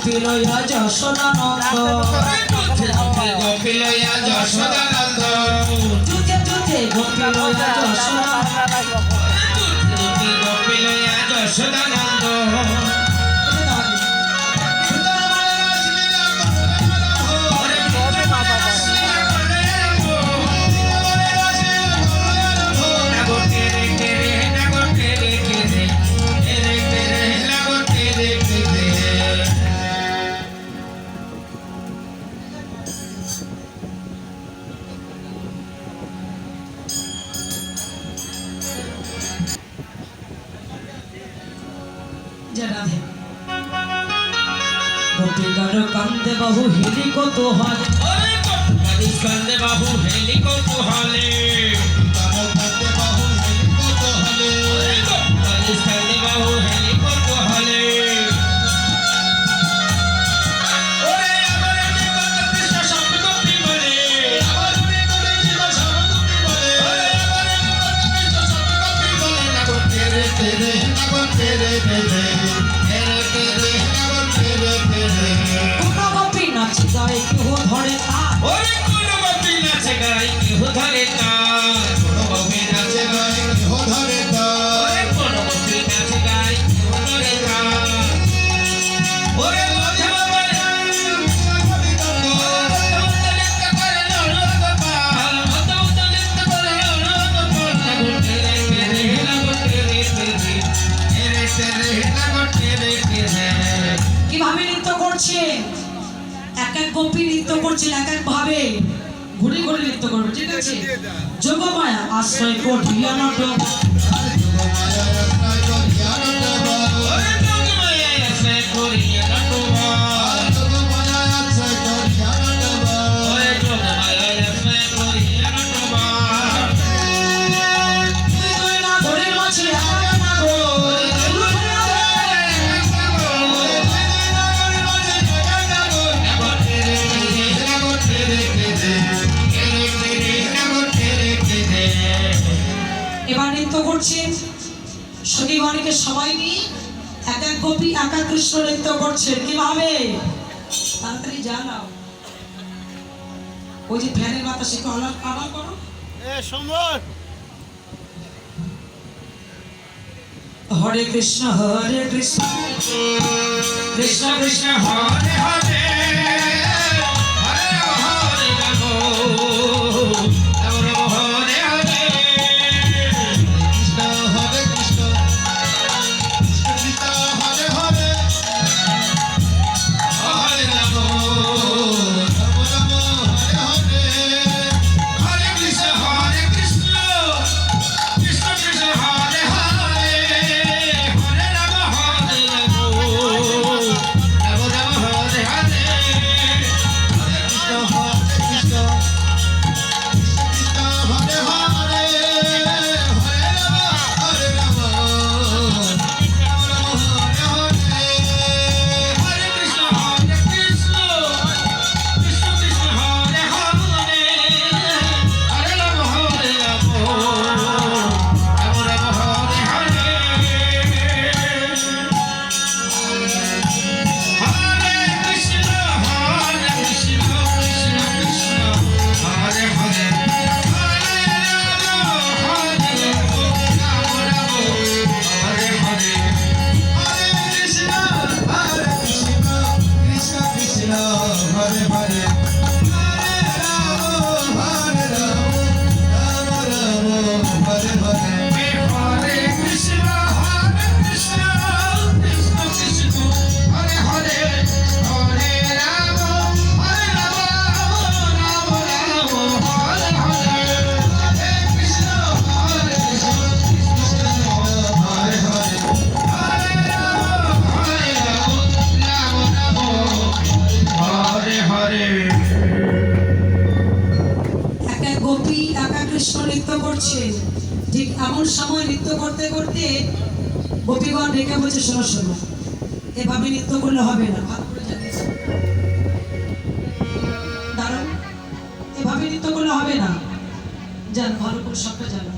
গোপিলয়া যশোদানন্দ গোপিলয়া যশোদানন্দ যুগে যুগে গোপিলয়া যশোদানন্দ গোপিলয়া যশোদানন্দ কান্দে বাবু হেলি কত হলে কান্দে বাবু হেলি কত হলে কান্দে বাবু হেলি কত হলে কান্দে বাবু হেলি কত হলে ওরে আমার নিকট কৃষ্ণ শব্দ কপি বলে আমার নিকট কৃষ্ণ শব্দ কপি বলে ওরে আমার নিকট কৃষ্ণ শব্দ কপি বলে না গো তেরে তেরে না গো তেরে তেরে নাচে গায়ে কেহ ধরে তার ওরে কোন গোপী নাচে গায়ে কেহ ধরে তার কোন গোপী নাচে গায়ে কেহ ধরে তার ওরে কোন গোপী নাচে গায়ে কেহ ধরে তার ওরে মাধব কিভাবে নৃত্য করছে এক এক গোপী নৃত্য করছেন এক এক ভাবে ঘুরে ঘুরে নৃত্য করবে ঠিক আছে যোগমায়া আশ্রয় করিয়া নাটক সখীগণকে সবাই নিয়ে এক এক গোপী এক এক কৃষ্ণ নৃত্য করছে কিভাবে তাড়াতাড়ি জানাও ওই যে ফ্যানের বাতাসে আবার করো সম্ভব হরে কৃষ্ণ কৃষ্ণ কৃষ্ণ হরে হরে হরে হরে রাম রাম রাম হরে হরে গোপী একা কৃষ্ণ নৃত্য করছে, ঠিক এমন সময় নৃত্য করতে করতে গোপীগণ রেখে বলছে, শোনো শোনো, এভাবে নৃত্য করলে হবে না, ভালো করে জানিস দাঁড়াও, এভাবে নৃত্য করলে হবে না, জানো ভালো করে সবটা জানো।